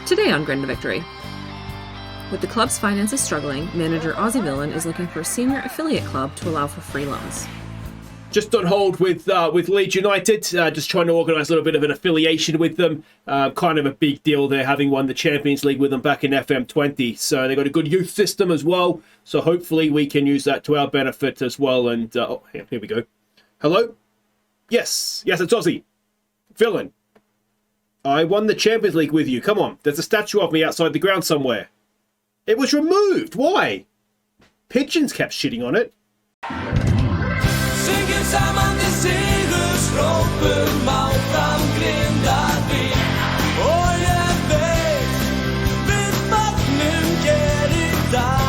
Today on Grindavik. With the club's finances struggling, manager Aussie Villain is looking for a senior affiliate club to allow for free loans. Just on hold with Leeds United, just trying to organise a little bit of an affiliation with them. Kind of a big deal there, having won the Champions League with them back in FM20. So they've got a good youth system as well. So hopefully we can use that to our benefit as well. And here we go. Hello? Yes, it's Aussie. Villain. I won the Champions League with you. Come on, there's a statue of me outside the ground somewhere. It was removed. Why? Pigeons kept shitting on it. Samman till segersropen Mautan Grindavik Och jag vet vattnen idag.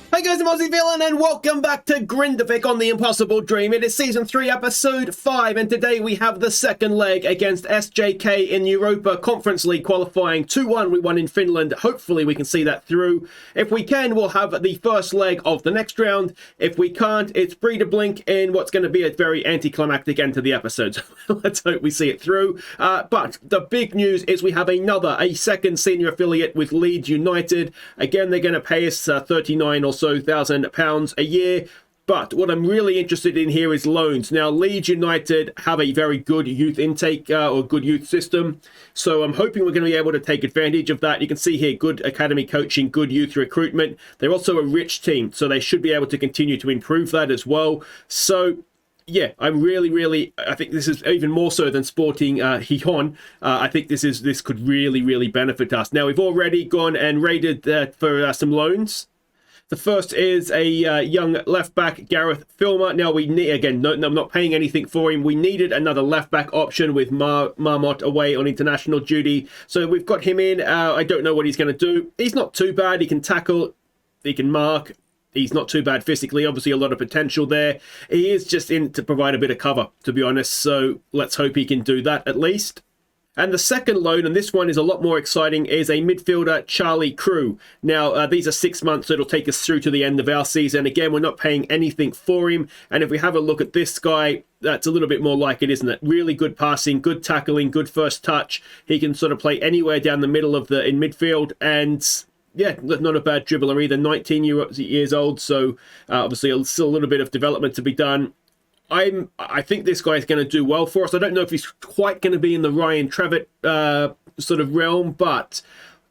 Hey guys, I'm Aussie Villain and welcome back to Grindavik on the Impossible Dream. It is Season 3, Episode 5, and today we have the second leg against SJK in Europa Conference League qualifying. 2-1 we won in Finland. Hopefully we can see that through. If we can, we'll have the first leg of the next round. If we can't, it's Breeder Blink in what's going to be a very anticlimactic end to the episode. Let's hope we see it through. But the big news is we have a second senior affiliate with Leeds United. Again, they're going to pay us 39 or so £1,000 a year. But what I'm really interested in here is loans. Now, Leeds United have a very good youth intake or good youth system. So I'm hoping we're going to be able to take advantage of that. You can see here, good academy coaching, good youth recruitment. They're also a rich team, so they should be able to continue to improve that as well. So yeah, I'm really, I think this is even more so than Sporting Gijón. I think this could really benefit us. Now, we've already gone and raided for some loans. The first is a young left-back, Gareth Filmer. Now, we need, again, no, I'm not paying anything for him. We needed another left-back option with Marmot away on international duty. So we've got him in. I don't know what he's going to do. He's not too bad. He can tackle. He can mark. He's not too bad physically. Obviously, a lot of potential there. He is just in to provide a bit of cover, to be honest. So let's hope he can do that at least. And the second loan, and this one is a lot more exciting, is a midfielder, Charlie Crew. Now, these are 6 months, so it'll take us through to the end of our season. Again, we're not paying anything for him. And if we have a look at this guy, that's a little bit more like it, isn't it? Really good passing, good tackling, good first touch. He can sort of play anywhere down the middle of in midfield, and yeah, not a bad dribbler either. 19 years old, so obviously still a little bit of development to be done. I think this guy is going to do well for us. I don't know if he's quite going to be in the Ryan Trevitt sort of realm, but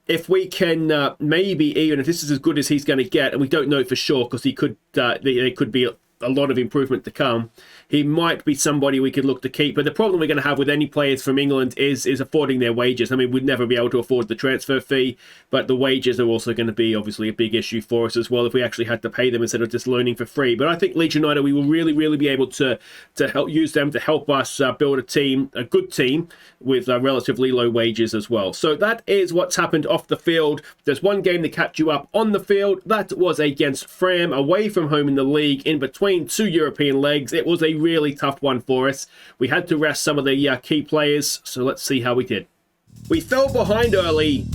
if we can maybe, even if this is as good as he's going to get, and we don't know for sure because there could be a lot of improvement to come, he might be somebody we could look to keep. But the problem we're going to have with any players from England is affording their wages. I mean, we'd never be able to afford the transfer fee, but the wages are also going to be obviously a big issue for us as well if we actually had to pay them instead of just loaning for free. But I think Leeds United, we will really be able to help use them to help us build a good team with relatively low wages as well. So that is what's happened off the field. There's one game that kept you up on the field. That was against Fram, away from home in the league, in between two European legs. It was a really tough one for us. We had to rest some of the key players, so let's see how we did. We fell behind early,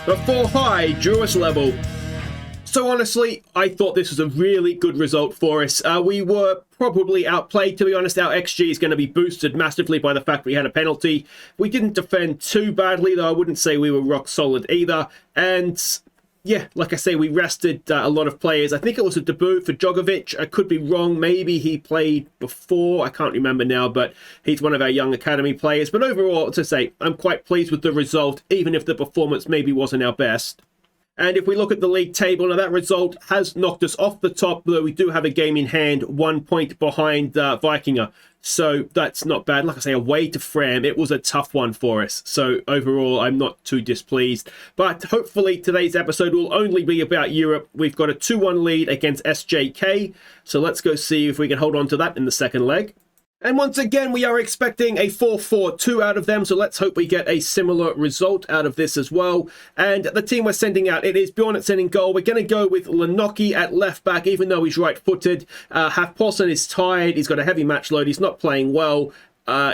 but 4 high drew us level. So honestly, I thought this was a really good result for us. We were probably outplayed, to be honest. Our XG is going to be boosted massively by the fact we had a penalty. We didn't defend too badly, though I wouldn't say we were rock solid either. And yeah, like I say, we rested a lot of players. I think it was a debut for Djokovic. I could be wrong. Maybe he played before. I can't remember now, but he's one of our young academy players. But overall, to say, I'm quite pleased with the result, even if the performance maybe wasn't our best. And if we look at the league table, now that result has knocked us off the top, though we do have a game in hand, 1 point behind Vikinger. So that's not bad. Like I say, away to Fram, it was a tough one for us. So overall, I'm not too displeased. But hopefully today's episode will only be about Europe. We've got a 2-1 lead against SJK. So let's go see if we can hold on to that in the second leg. And once again, we are expecting a 4-4-2 out of them, so let's hope we get a similar result out of this as well. And the team we're sending out, it is Bjornitsen in goal. We're going to go with Lenoki at left back, even though he's right-footed. Half Paulson is tired. He's got a heavy match load. He's not playing well.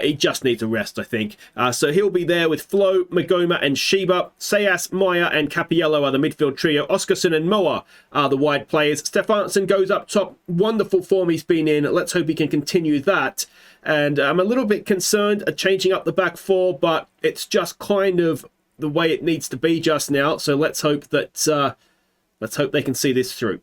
he just needs a rest, I think. So he'll be there with Flo, Magoma, and Shiba. Sayas, Maya, and Capiello are the midfield trio. Oscarson and Moa are the wide players. Stefansson goes up top. Wonderful form he's been in. Let's hope he can continue that. And I'm a little bit concerned at changing up the back four, but it's just kind of the way it needs to be just now. So let's hope that they can see this through.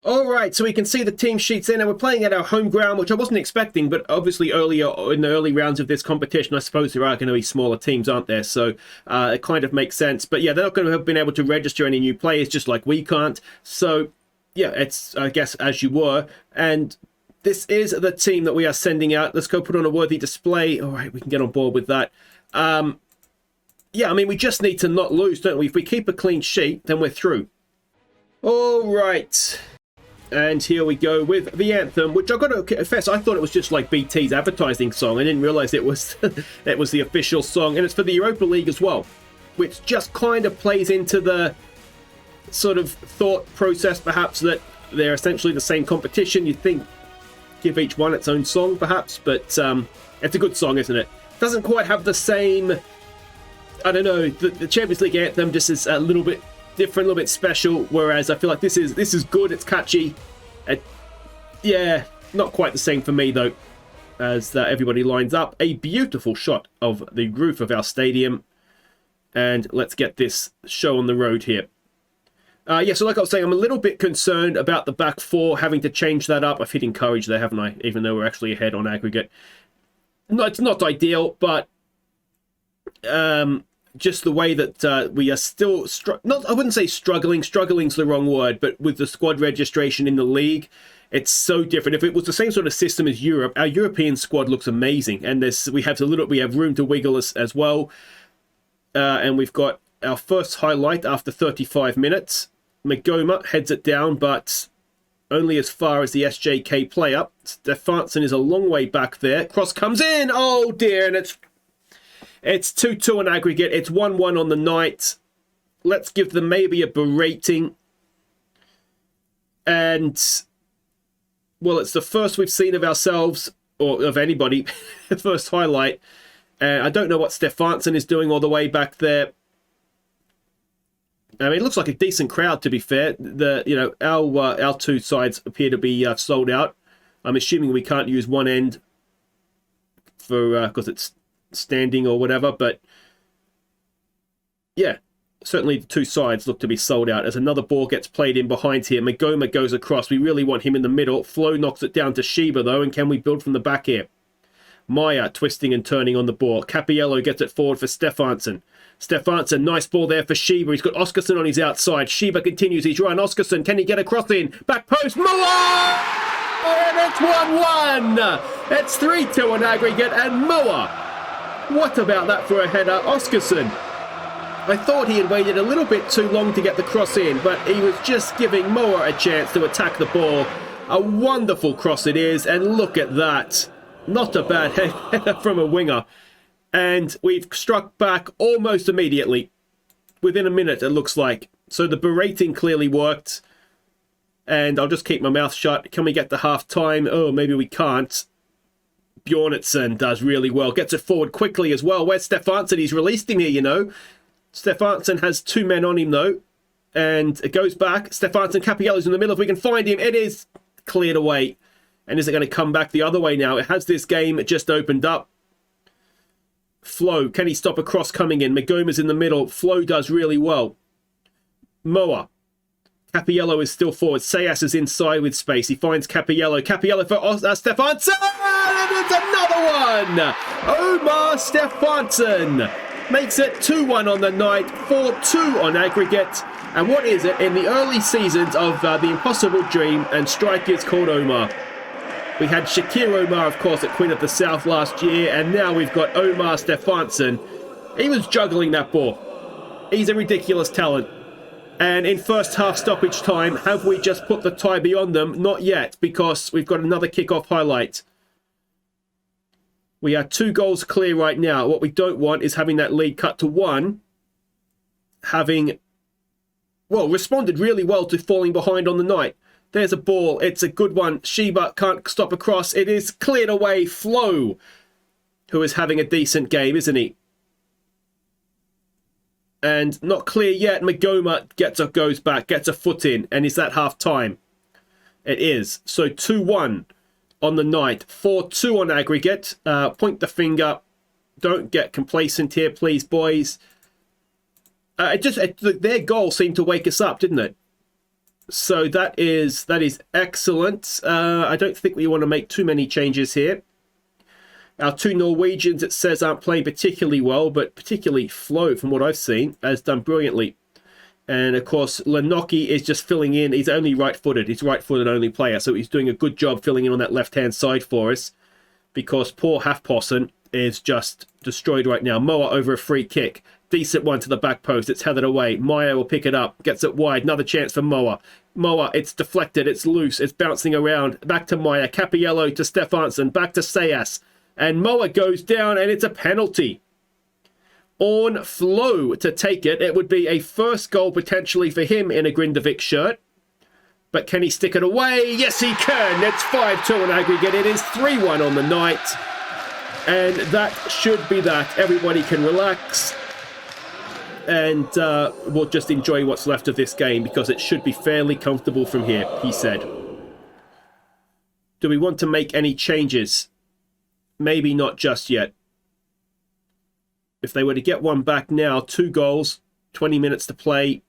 All right, so we can see the team sheets in, and we're playing at our home ground, which I wasn't expecting, but obviously earlier in the early rounds of this competition, I suppose there are going to be smaller teams, aren't there? So it kind of makes sense. But yeah, they're not going to have been able to register any new players, just like we can't. So yeah, it's, I guess, as you were. And this is the team that we are sending out. Let's go put on a worthy display. All right, we can get on board with that. Yeah, I mean, we just need to not lose, don't we? If we keep a clean sheet, then we're through. All right. And here we go with the anthem, which I've got to confess, I thought it was just like BT's advertising song. I didn't realise it was it was the official song. And it's for the Europa League as well, which just kind of plays into the sort of thought process, perhaps, that they're essentially the same competition. You'd think give each one its own song, perhaps, but it's a good song, isn't it? Doesn't quite have the same, I don't know, the Champions League anthem just is a little bit different, a little bit special, whereas I feel like this is good, it's catchy. Yeah, not quite the same for me though, as everybody lines up. A beautiful shot of the roof of our stadium, and let's get this show on the road here. Yeah, so like I was saying, I'm a little bit concerned about the back four, having to change that up. I've hit encourage there, haven't I? Even though we're actually ahead on aggregate. No, it's not ideal, but just the way that we are still, I wouldn't say struggling. Struggling's the wrong word, but with the squad registration in the league, it's so different. If it was the same sort of system as Europe, our European squad looks amazing, and we have room to wiggle as well. And we've got our first highlight after 35 minutes. Magoma heads it down, but only as far as the SJK player. Stefansson is a long way back there. Cross comes in. Oh dear, and it's 2-2 on aggregate. It's 1-1 on the night. Let's give them maybe a berating. And, well, it's the first we've seen of ourselves, or of anybody, the first highlight. I don't know what Stefansson is doing all the way back there. I mean, it looks like a decent crowd, to be fair. Our two sides appear to be sold out. I'm assuming we can't use one end for because it's standing or whatever, but yeah, certainly the two sides look to be sold out as another ball gets played in behind here. Magoma goes across. We really want him in the middle. Flo knocks it down to Shiba though, and can we build from the back here? Maya twisting and turning on the ball. Capiello gets it forward for Stefansson. Stefansson, nice ball there for Shiba. He's got Oscarson on his outside. Shiba continues his run. Oscarson, can he get a cross in? Back post, Moa! And it's 1-1! It's 3-2 on aggregate, and Moa. What about that for a header? Oscarson. I thought he had waited a little bit too long to get the cross in, but he was just giving Moa a chance to attack the ball. A wonderful cross it is, and look at that. Not a bad header from a winger. And we've struck back almost immediately. Within a minute, it looks like. So the berating clearly worked. And I'll just keep my mouth shut. Can we get to half time? Oh, maybe we can't. Bjornitsen does really well. Gets it forward quickly as well. Where's Stefansson? He's released him here, you know. Stefansson has two men on him, though. And it goes back. Stefansson, Capiello's in the middle. If we can find him, it is cleared away. And is it going to come back the other way now? It has this game just opened up. Flo, can he stop a cross coming in? Magoma's in the middle. Flo does really well. Moa. Capiello is still forward. Sayas is inside with space. He finds Capiello. Capiello for Stefansson! And it's another one! Omar Stefansson makes it 2-1 on the night, 4-2 on aggregate. And what is it in the early seasons of The Impossible Dream and strikers called Omar? We had Shakir Omar, of course, at Queen of the South last year, and now we've got Omar Stefansson. He was juggling that ball. He's a ridiculous talent. And in first half stoppage time, have we just put the tie beyond them? Not yet, because we've got another kick-off highlight. We are 2 goals clear right now. What we don't want is having that lead cut to 1. Having, well, responded really well to falling behind on the night. There's a ball. It's a good one. Shiba can't stop a cross. It is cleared away. Flo. who is having a decent game, isn't he? And not clear yet. Magoma goes back, gets a foot in, and is that half time? It is. So 2-1 on the night, 4-2 on aggregate. Point the finger. Don't get complacent here, please, boys. Their goal seemed to wake us up, didn't it? So that is excellent. I don't think we want to make too many changes here. Our two Norwegians, it says, aren't playing particularly well, but particularly Flo, from what I've seen, has done brilliantly. And, of course, Lenoki is just filling in. He's only right-footed. He's right-footed only player, so he's doing a good job filling in on that left-hand side for us, because poor Halfpossen is just destroyed right now. Moa over a free kick. Decent one to the back post. It's headed away. Maya will pick it up. Gets it wide. Another chance for Moa. Moa, it's deflected. It's loose. It's bouncing around. Back to Maya. Capiello to Stefansson. Back to Sayas. And Moa goes down, and it's a penalty on Flo to take it. It would be a first goal potentially for him in a Grindavik shirt. But can he stick it away? Yes, he can. It's 5-2 on aggregate. It is 3-1 on the night. And that should be that. Everybody can relax. And we'll just enjoy what's left of this game, because it should be fairly comfortable from here, he said. Do we want to make any changes? Maybe not just yet. If they were to get one back now, 2 goals, 20 minutes to play,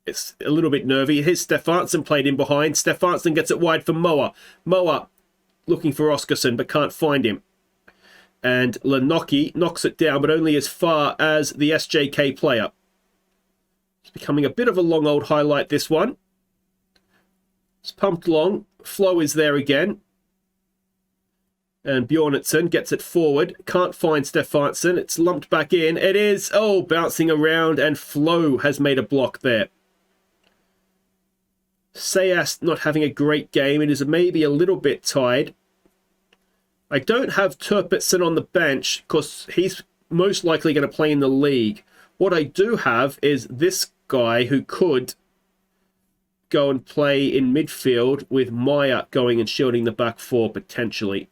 it's a little bit nervy. Here's Stefansson played in behind. Stefansson gets it wide for Moa. Moa looking for Oskarsson, but can't find him. And Lenoki knocks it down, but only as far as the SJK player. It's becoming a bit of a long old highlight, this one. It's pumped long. Flo is there again. And Bjornitsen gets it forward. Can't find Stefansson. It's lumped back in. It is, bouncing around, and Flo has made a block there. Sayas not having a great game. It is maybe a little bit tied. I don't have Turpitson on the bench because he's most likely going to play in the league. What I do have is this guy who could go and play in midfield with Maya going and shielding the back four potentially.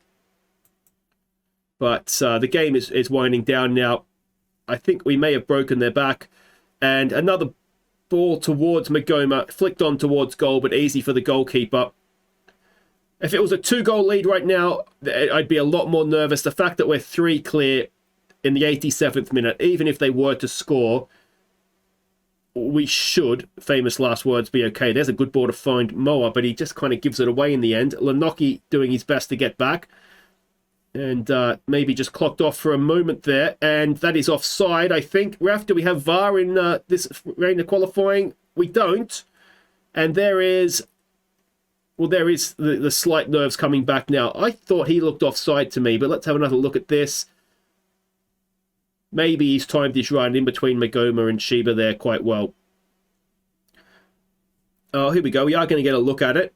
But the game is winding down now. I think we may have broken their back. And another ball towards Magoma, flicked on towards goal, but easy for the goalkeeper. If it was a 2-goal lead right now, I'd be a lot more nervous. The fact that we're 3 clear in the 87th minute, even if they were to score, we should, famous last words, be okay. There's a good ball to find Moa, but he just kind of gives it away in the end. Lenoki doing his best to get back. And maybe just clocked off for a moment there. And that is offside, I think. Raf, do we have VAR in this round of qualifying? We don't. And there is... Well, there is the slight nerves coming back now. I thought he looked offside to me, but let's have another look at this. Maybe he's timed his run in between Magoma and Sheba there quite well. Oh, here we go. We are going to get a look at it.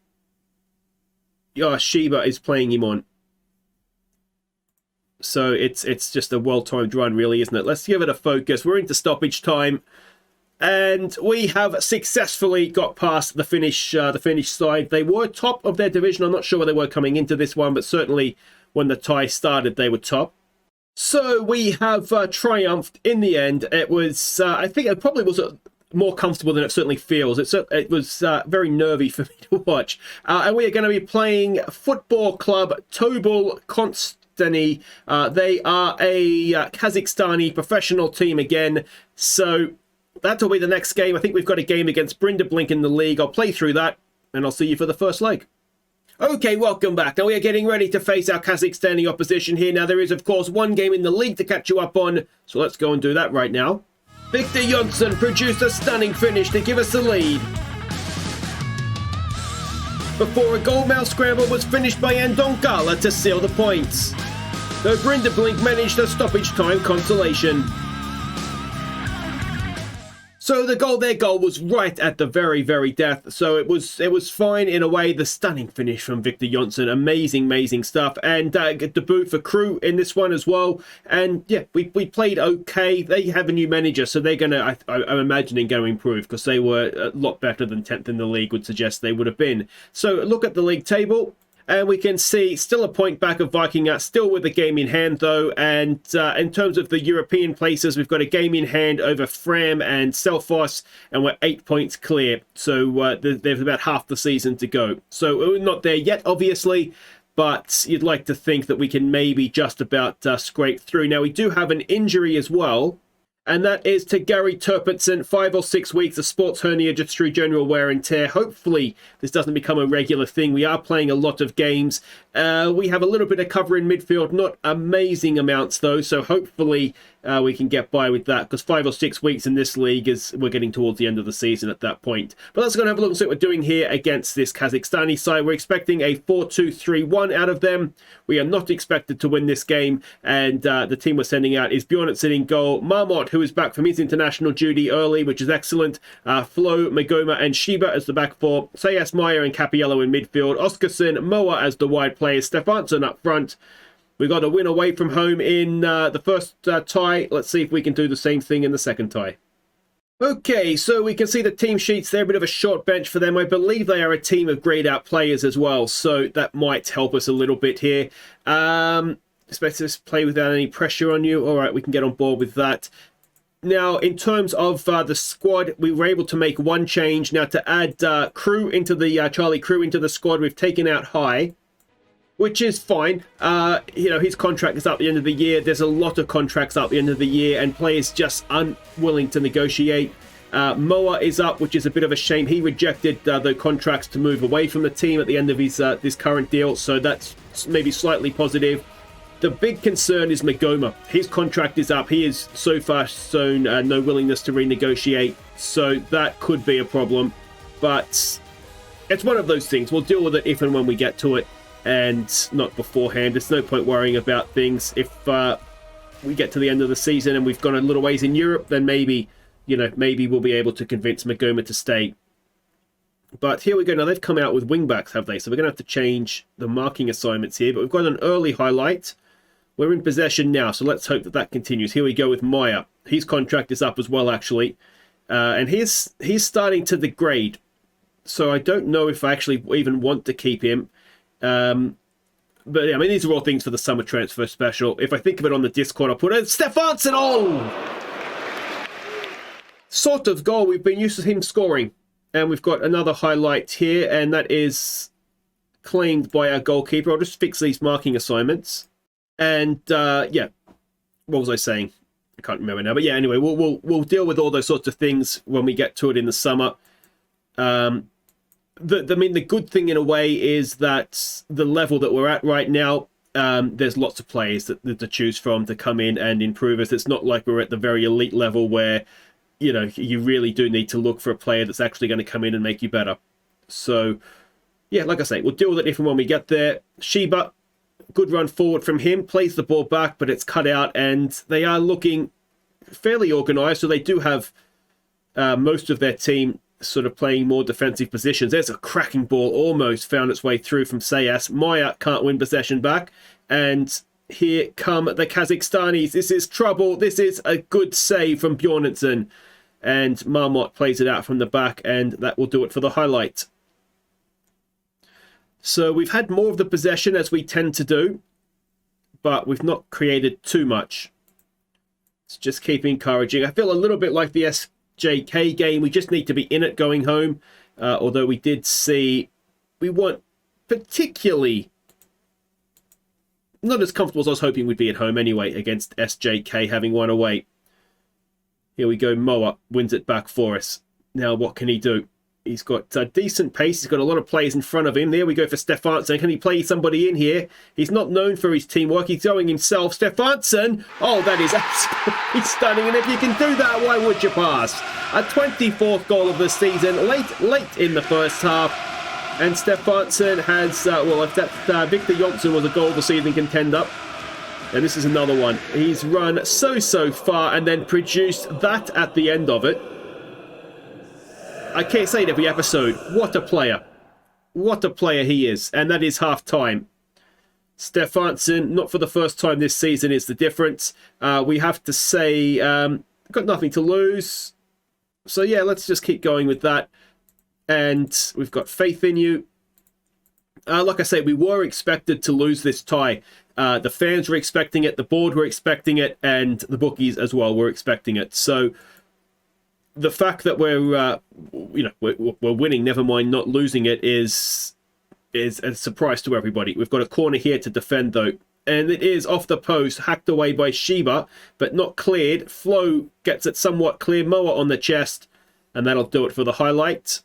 Yeah, Sheba is playing him on. So it's just a well-timed run, really, isn't it? Let's give it a focus. We're into stoppage time. And we have successfully got past the Finnish side. They were top of their division. I'm not sure where they were coming into this one, but certainly when the tie started, they were top. So we have triumphed in the end. It was, I think it probably was more comfortable than it certainly feels. It was very nervy for me to watch. And we are going to be playing Football Club Tobul Konstani. They are a Kazakhstani professional team again. So... that'll be the next game. I think we've got a game against Grindavik in the league. I'll play through that, and I'll see you for the first leg. Okay, welcome back. Now we are getting ready to face our Kazakhstani opposition here. Now there is, of course, one game in the league to catch you up on, so let's go and do that right now. Victor Jonsson produced a stunning finish to give us the lead. Before a goalmouth scramble was finished by Andonkala to seal the points. Though Grindavik managed a stoppage time consolation. So their goal was right at the very, very death. So it was fine in a way. The stunning finish from Victor Jonsson. Amazing stuff. And debut for Crew in this one as well. And yeah, we played okay. They have a new manager, so they're going to, I'm imagining, going to improve because they were a lot better than 10th in the league would suggest they would have been. So look at the league table. And we can see still a point back of Viking out, still with a game in hand though. And in terms of the European places, we've got a game in hand over Fram and Selfoss, and we're 8 points clear. So there's about half the season to go. So we're not there yet, obviously, but you'd like to think that we can maybe just about scrape through. Now, we do have an injury as well, and that is to Gary Turpinson, 5 or 6 weeks of sports hernia just through general wear and tear. Hopefully, this doesn't become a regular thing. We are playing a lot of games. We have a little bit of cover in midfield, not amazing amounts though, so hopefully we can get by with that, because 5 or 6 weeks in this league is we're getting towards the end of the season at that point. But let's go and have a look and see what we're doing here against this Kazakhstani side. We're expecting a 4-2-3-1 out of them. We are not expected to win this game, and the team we're sending out is Bjornitsen in goal, Marmot, who is back from his international duty early, which is excellent, Flo, Magoma and Shiba as the back four, Sayas Meyer and Capiello in midfield, Oscarson, Moa as the wide players, Stefansson up front. We got a win away from home in the first tie. Let's see if we can do the same thing in the second tie. Okay, so we can see the team sheets there, a bit of a short bench for them. I believe they are a team of grayed out players as well, so that might help us a little bit here. Expect us to play without any pressure on you. All right, we can get on board with that. Now, in terms of the squad, we were able to make one change. Now, to add Crew into the Charlie Crew into the squad, we've taken out High, which is fine. You know, his contract is up at the end of the year. There's a lot of contracts up at the end of the year, and players just unwilling to negotiate. Moa is up, which is a bit of a shame. He rejected the contracts to move away from the team at the end of his this current deal, so that's maybe slightly positive. The big concern is Magoma. His contract is up. He is so far shown no willingness to renegotiate, so that could be a problem. But it's one of those things. We'll deal with it if and when we get to it, and not beforehand. There's no point worrying about things. If we get to the end of the season and we've gone a little ways in Europe, then maybe, you know, maybe we'll be able to convince Magoma to stay. But here we go. Now, they've come out with wingbacks, have they? So we're going to have to change the marking assignments here. But we've got an early highlight. We're in possession now, so let's hope that that continues. Here we go with Maya. His contract is up as well, actually. And he's starting to degrade. So I don't know if I actually even want to keep him. But yeah, I mean, these are all things for the summer transfer special. If I think of it on the Discord, I'll put it. Stefansson! Oh! Sort of goal. We've been used to him scoring. And we've got another highlight here, and that is claimed by our goalkeeper. I'll just fix these marking assignments. And yeah, what was I saying? I can't remember now. But yeah, anyway, we'll deal with all those sorts of things when we get to it in the summer. I mean, the good thing in a way is that the level that we're at right now, there's lots of players to choose from to come in and improve us. It's not like we're at the very elite level where, you know, you really do need to look for a player that's actually going to come in and make you better. So, yeah, like I say, we'll deal with it if and when we get there. Shiba, good run forward from him, plays the ball back, but it's cut out, and they are looking fairly organised, so they do have most of their team sort of playing more defensive positions. There's a cracking ball, almost found its way through from Sayas. Maya can't win possession back, and here come the Kazakhstanis. This is trouble. This is a good save from Bjornitsen, and Marmot plays it out from the back, and that will do it for the highlight. So we've had more of the possession, as we tend to do, but we've not created too much. Let's just keep encouraging. I feel a little bit like the SJK game. We just need to be in it going home, although we did see we weren't particularly not as comfortable as I was hoping we'd be at home anyway against SJK, having won away. Here we go. Moa wins it back for us. Now what can he do? He's got decent pace. He's got a lot of players in front of him. There we go for Stefansson. Can he play somebody in here? He's not known for his teamwork. He's going himself. Stefansson! Oh, that is absolutely stunning. And if you can do that, why would you pass? A 24th goal of the season, late in the first half. And Stefansson has, well, if that Victor Johnson was a goal of the season contender, and this is another one. He's run so far and then produced that at the end of it. I can't say it every episode. What a player. What a player he is. And that is half time. Stefansson, not for the first time this season, is the difference. We have to say, got nothing to lose. So yeah, let's just keep going with that. And we've got faith in you. like I say, we were expected to lose this tie. The fans were expecting it, the board were expecting it, and the bookies as well were expecting it. So the fact that we're winning, never mind not losing it, is a surprise to everybody. We've got a corner here to defend though, and it is off the post, hacked away by Shiba, but not cleared. Flo gets it somewhat clear. Moa on the chest, and that'll do it for the highlight.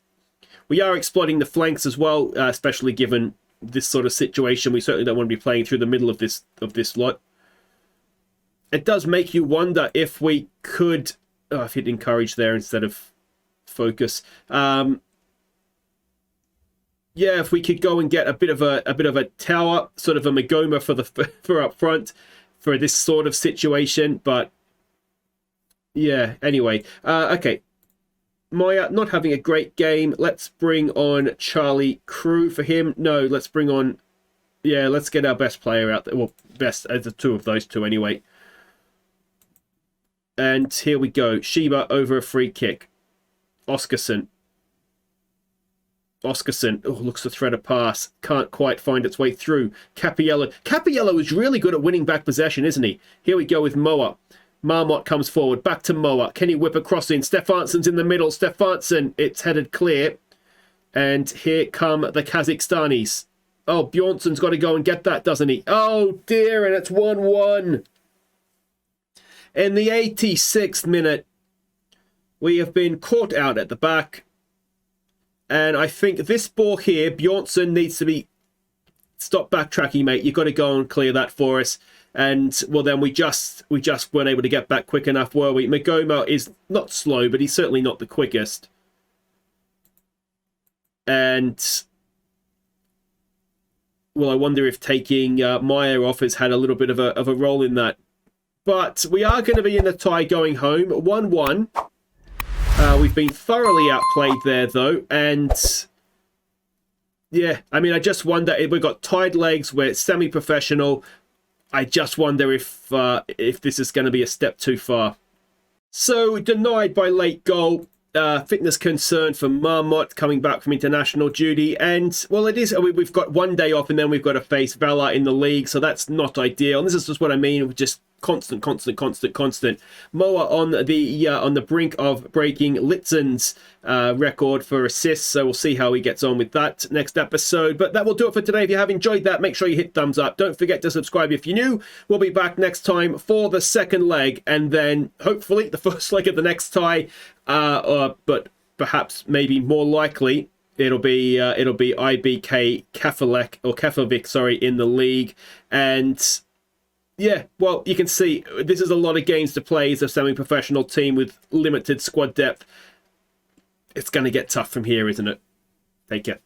We are exploiting the flanks as well, especially given this sort of situation. We certainly don't want to be playing through the middle of this lot. It does make you wonder if we could... Oh, I've hit encourage there instead of focus. Yeah, if we could go and get a bit of a tower, sort of a Magoma for up front for this sort of situation. But yeah, anyway, okay. Maya not having a great game. Let's bring on Charlie Crew for him. No, let's bring on... Yeah, let's get our best player out there. Well, best as the two of those two anyway. And here we go. Shiba over a free kick. Oscarson. Oh, looks to thread a pass. Can't quite find its way through. Capiello. Capiello is really good at winning back possession, isn't he? Here we go with Moa. Marmot comes forward. Back to Moa. Can he whip across in? Stefansson's in the middle. Stefansson. It's headed clear. And here come the Kazakhstanis. Oh, Bjornsson's got to go and get that, doesn't he? Oh, dear. And it's 1-1. In the 86th minute, we have been caught out at the back. And I think this ball here, Bjornsson needs to be... Stop backtracking, mate. You've got to go and clear that for us. And, well, then we just weren't able to get back quick enough, were we? Magoma is not slow, but he's certainly not the quickest. And, well, I wonder if taking Meyer off has had a little bit of a role in that. But we are going to be in the tie going home, 1-1. We've been thoroughly outplayed there, though. And, yeah, I mean, I just wonder if we've got tied legs, we're semi-professional. I just wonder if this is going to be a step too far. So, denied by late goal. Fitness concern for Marmot coming back from international duty. And, well, it is. We've got 1 day off and then we've got to face Vela in the league. So that's not ideal. And this is just what I mean. Just constant. Moa on the brink of breaking Litzen's record for assists. So we'll see how he gets on with that next episode. But that will do it for today. If you have enjoyed that, make sure you hit thumbs up. Don't forget to subscribe if you're new. We'll be back next time for the second leg. And then hopefully the first leg of the next tie. But perhaps maybe more likely it'll be IBK Keflavik, in the league. And yeah, well, you can see this is a lot of games to play as a semi-professional team with limited squad depth. It's going to get tough from here, isn't it? Take care.